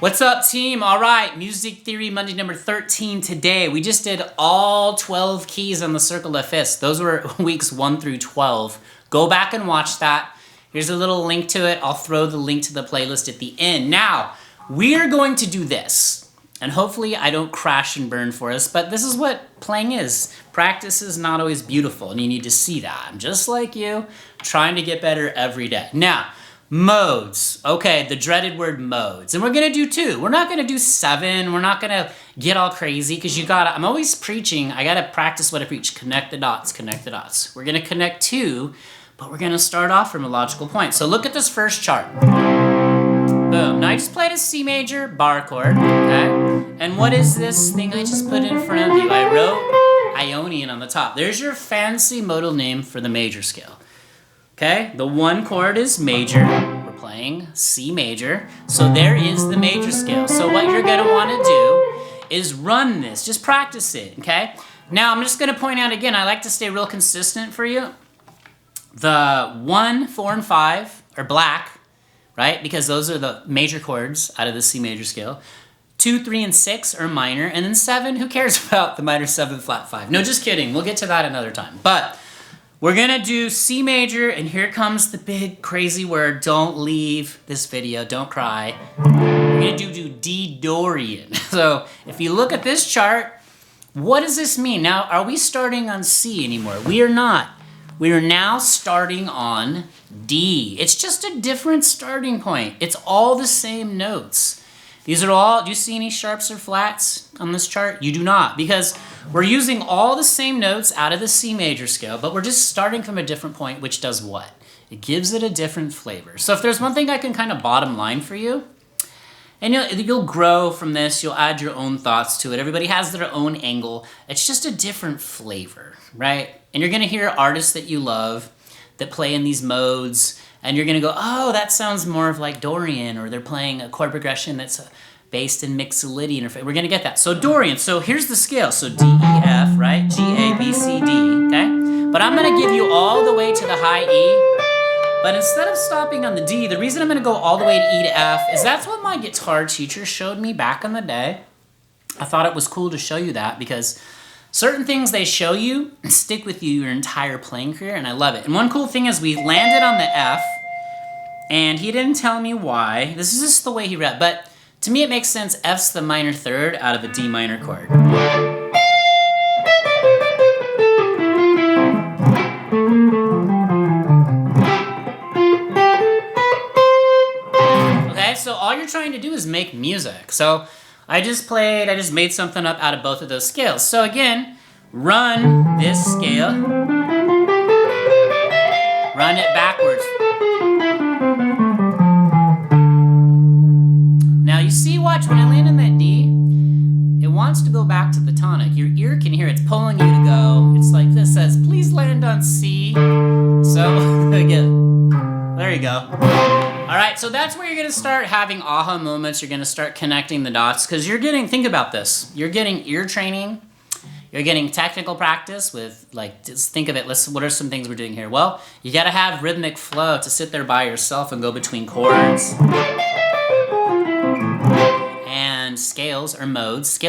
What's up, team? All right, Music Theory Monday number 13 today. We just did all 12 keys on the Circle of Fifths. Those were weeks 1 through 12. Go back and watch that. Here's a little link to it. I'll throw the link to the playlist at the end. Now, we are going to do this. And hopefully I don't crash and burn for us, but this is what playing is. Practice is not always beautiful, and you need to see that. I'm just like you, trying to get better every day. Now, modes. Okay, the dreaded word modes. And we're going to do 2. We're not going to do 7. We're not going to get all crazy because I'm always preaching. I got to practice what I preach. Connect the dots, connect the dots. We're going to connect 2, but we're going to start off from a logical point. So look at this first chart. Boom. Now I just played a C major bar chord, okay? And what is this thing I just put in front of you? I wrote Ionian on the top. There's your fancy modal name for the major scale. Okay, the 1 chord is major. We're playing C major. So there is the major scale. So what you're going to want to do is run this. Just practice it, okay? Now I'm just going to point out again, I like to stay real consistent for you. The 1, 4, and 5 are black, right? Because those are the major chords out of the C major scale. 2, 3, and 6 are minor. And then 7, who cares about the minor 7 flat 5? No, just kidding. We'll get to that another time. But we're going to do C major, and here comes the big crazy word. Don't leave this video. Don't cry. We're going to do D Dorian. So if you look at this chart, what does this mean? Now, are we starting on C anymore? We are not. We are now starting on D. It's just a different starting point. It's all the same notes. These are all, do you see any sharps or flats on this chart? You do not, because we're using all the same notes out of the C major scale, but we're just starting from a different point, which does what? It gives it a different flavor. So if there's one thing I can kind of bottom line for you, and you'll grow from this, you'll add your own thoughts to it. Everybody has their own angle. It's just a different flavor, right? And you're gonna hear artists that you love that play in these modes, and you're gonna go, oh, that sounds more of like Dorian, or they're playing a chord progression that's based in Mixolydian. We're gonna get that. So Dorian, so here's the scale. So D, E, F, right? G, A, B, C, D, okay? But I'm gonna give you all the way to the high E. But instead of stopping on the D, the reason I'm gonna go all the way to E to F is that's what my guitar teacher showed me back in the day. I thought it was cool to show you that because certain things they show you stick with you your entire playing career, and I love it. And one cool thing is we landed on the F, and he didn't tell me why. This is just the way he read, but to me it makes sense. F's the minor third out of a D minor chord. Okay, so all you're trying to do is make music. So I just made something up out of both of those scales. So again, run this scale, run it backwards. Now you see, watch, when I land in that D, it wants to go back to the tonic. Your ear can hear it's pulling you to go. It's like this, says, please land on C. So again, there you go. All right, so that's where you're gonna start having aha moments. You're gonna start connecting the dots because think about this. You're getting ear training. You're getting technical practice with, just think of it. What are some things we're doing here? Well, you gotta have rhythmic flow to sit there by yourself and go between chords. And scales or modes,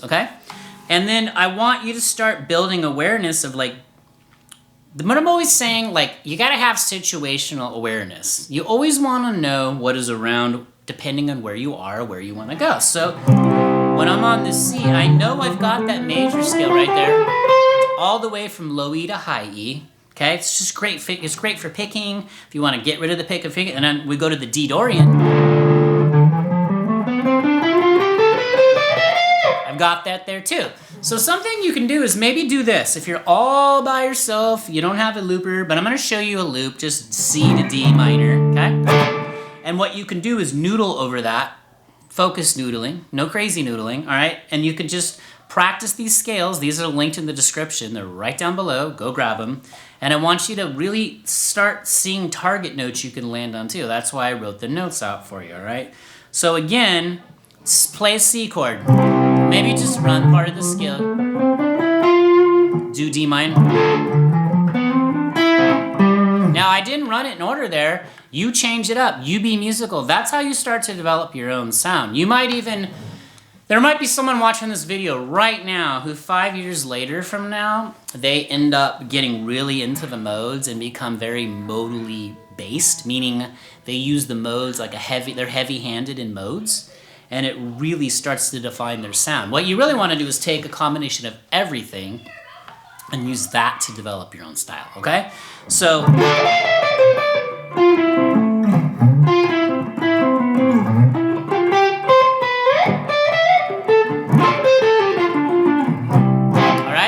okay? And then I want you to start building awareness of what I'm always saying, you gotta have situational awareness. You always wanna know what is around depending on where you are, where you wanna go. So when I'm on this C, I know I've got that major scale right there, all the way from low E to high E. Okay, it's just great. It's great for picking. If you wanna get rid of the pick and pick, and then we go to the D Dorian. I've got that there too. So something you can do is maybe do this. If you're all by yourself, you don't have a looper, but I'm gonna show you a loop, just C to D minor, okay? And what you can do is noodle over that, focus noodling, no crazy noodling, all right? And you can just practice these scales. These are linked in the description. They're right down below, go grab them. And I want you to really start seeing target notes you can land on too. That's why I wrote the notes out for you, all right? So again, play a C chord. Maybe just run part of the scale. Do D minor. Now I didn't run it in order there. You change it up. You be musical. That's how you start to develop your own sound. You might even... There might be someone watching this video right now who 5 years later from now, they end up getting really into the modes and become very modally based, meaning they use the modes like they're heavy-handed in modes, and it really starts to define their sound. What you really want to do is take a combination of everything and use that to develop your own style, okay? So...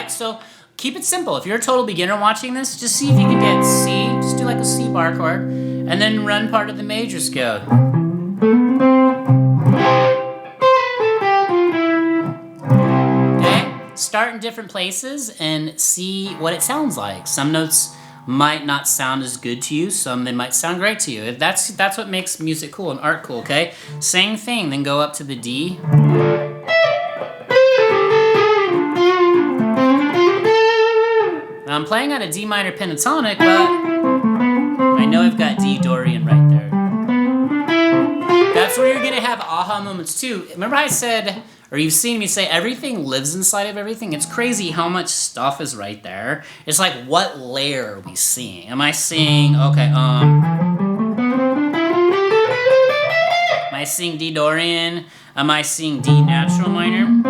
So keep it simple. If you're a total beginner watching this, just see if you can get C. Just do like a C bar chord, and then run part of the major scale. Okay? Start in different places and see what it sounds like. Some notes might not sound as good to you. Some they might sound great to you. That's what makes music cool and art cool. Okay? Same thing. Then go up to the D. Now I'm playing on a D minor pentatonic, but I know I've got D Dorian right there. That's where you're gonna have aha moments too. Remember I said, or you've seen me say, everything lives inside of everything? It's crazy how much stuff is right there. It's like, what layer are we seeing? Am I seeing, okay, am I seeing D Dorian? Am I seeing D natural minor?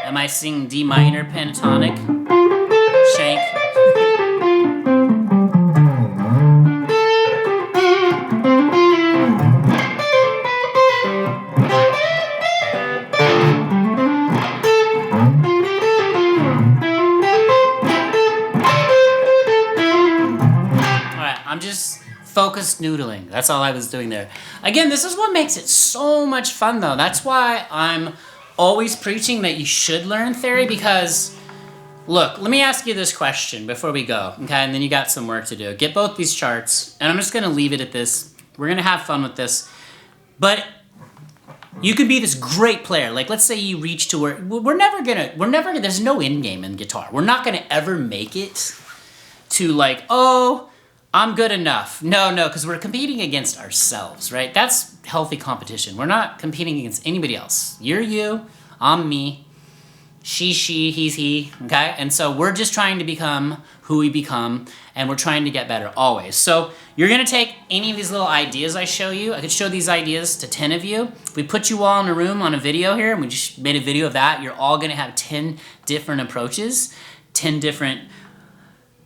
Am I seeing D minor pentatonic? Shank. Alright, I'm just focused noodling. That's all I was doing there. Again, this is what makes it so much fun though. That's why I'm always preaching that you should learn theory, because look, let me ask you this question before we go, okay? And then you got some work to do. Get both these charts, and I'm just gonna leave it at this. We're gonna have fun with this. But you could be this great player. Like, let's say you reach to where we're never gonna, there's no end game in guitar. We're not gonna ever make it to like, oh, I'm good enough. No, because we're competing against ourselves, right? That's healthy competition. We're not competing against anybody else. You're you, I'm me, she, he's he, okay? And so we're just trying to become who we become, and we're trying to get better always. So you're gonna take any of these little ideas I show you. I could show these ideas to 10 of you. If we put you all in a room on a video here, and we just made a video of that, you're all gonna have 10 different approaches, 10 different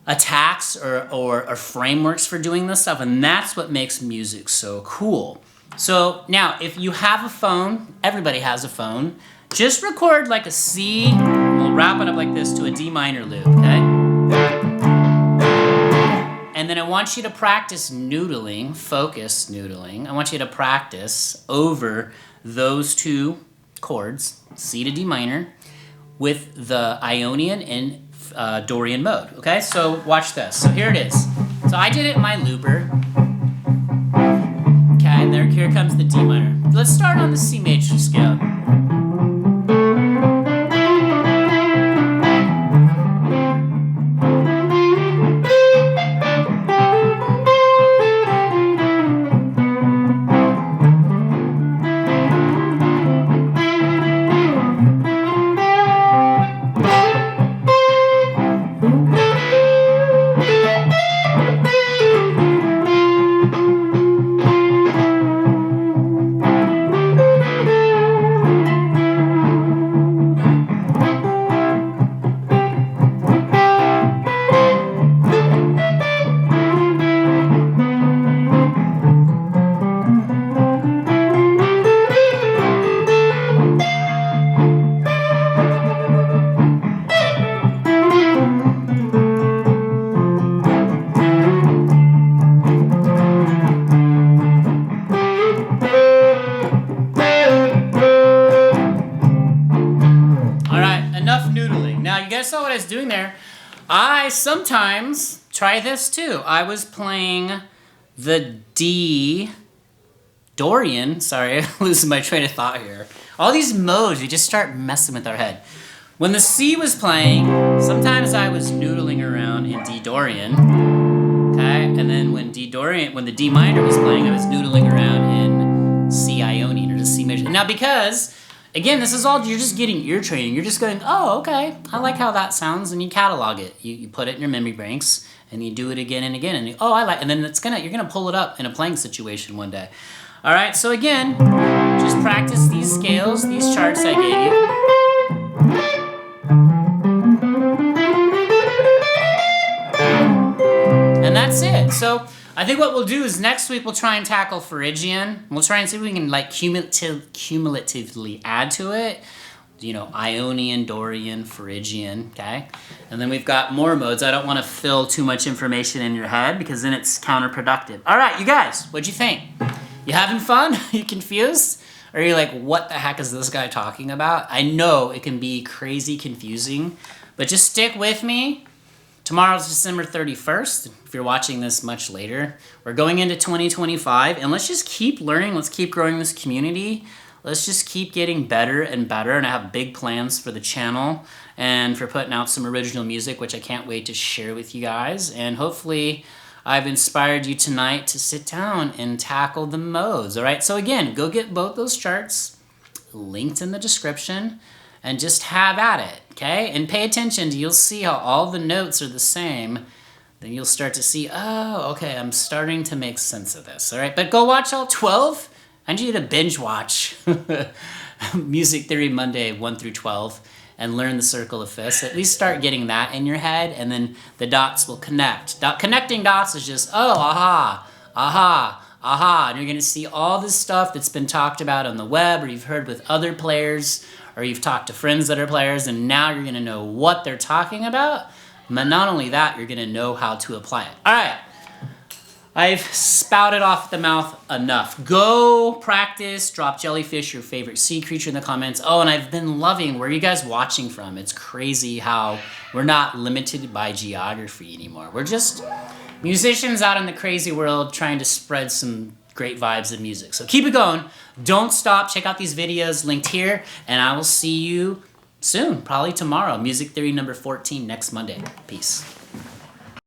attacks or frameworks for doing this stuff, and that's what makes music so cool. So now, if you have a phone, everybody has a phone, just record like a C, we'll wrap it up like this to a D minor loop, okay? And then I want you to practice noodling, focus noodling. I want you to practice over those two chords, C to D minor, with the Ionian and Dorian mode, okay? So watch this. So here it is. So I did it in my looper. Okay, and here comes the D minor. Let's start on the C major scale. Saw what I was doing there. I sometimes try this too. I was playing the D Dorian. Sorry, I'm losing my train of thought here. All these modes, you just start messing with our head. When the C was playing, sometimes I was noodling around in D Dorian. Okay, okay? And then when the D minor was playing, I was noodling around in C Ionian or just C major. Now because, again, this is all, you're just getting ear training. You're just going, oh, okay, I like how that sounds, and you catalog it. You put it in your memory banks, and you do it again and again, and and then you're gonna pull it up in a playing situation one day. All right, so again, just practice these scales, these charts I gave you. And that's it. So I think what we'll do is next week we'll try and tackle Phrygian. We'll try and see if we can like cumulatively add to it. You know, Ionian, Dorian, Phrygian, okay? And then we've got more modes. I don't want to fill too much information in your head because then it's counterproductive. All right, you guys, what'd you think? You having fun? You confused? Or are you like, what the heck is this guy talking about? I know it can be crazy confusing, but just stick with me. Tomorrow's December 31st. If you're watching this much later, we're going into 2025, and let's just keep learning. Let's keep growing this community. Let's just keep getting better and better, and I have big plans for the channel and for putting out some original music, which I can't wait to share with you guys. And hopefully I've inspired you tonight to sit down and tackle the modes, all right? So again, go get both those charts, linked in the description, and just have at it, okay? And pay attention, you'll see how all the notes are the same. Then you'll start to see, oh, okay, I'm starting to make sense of this, all right? But go watch all 12. I need you to binge watch Music Theory Monday 1 through 12 and learn the circle of fifths. At least start getting that in your head, and then the dots will connect. Connecting dots is just, oh, aha, aha, aha. And you're going to see all this stuff that's been talked about on the web, or you've heard with other players, or you've talked to friends that are players, and now you're going to know what they're talking about. But not only that, you're going to know how to apply it. All right. I've spouted off the mouth enough. Go practice, drop jellyfish, your favorite sea creature, in the comments. Oh, and I've been loving, where are you guys watching from? It's crazy how we're not limited by geography anymore. We're just musicians out in the crazy world trying to spread some great vibes of music. So keep it going. Don't stop. Check out these videos linked here, and I will see you soon, probably tomorrow. Music Theory number 14 next Monday. Peace.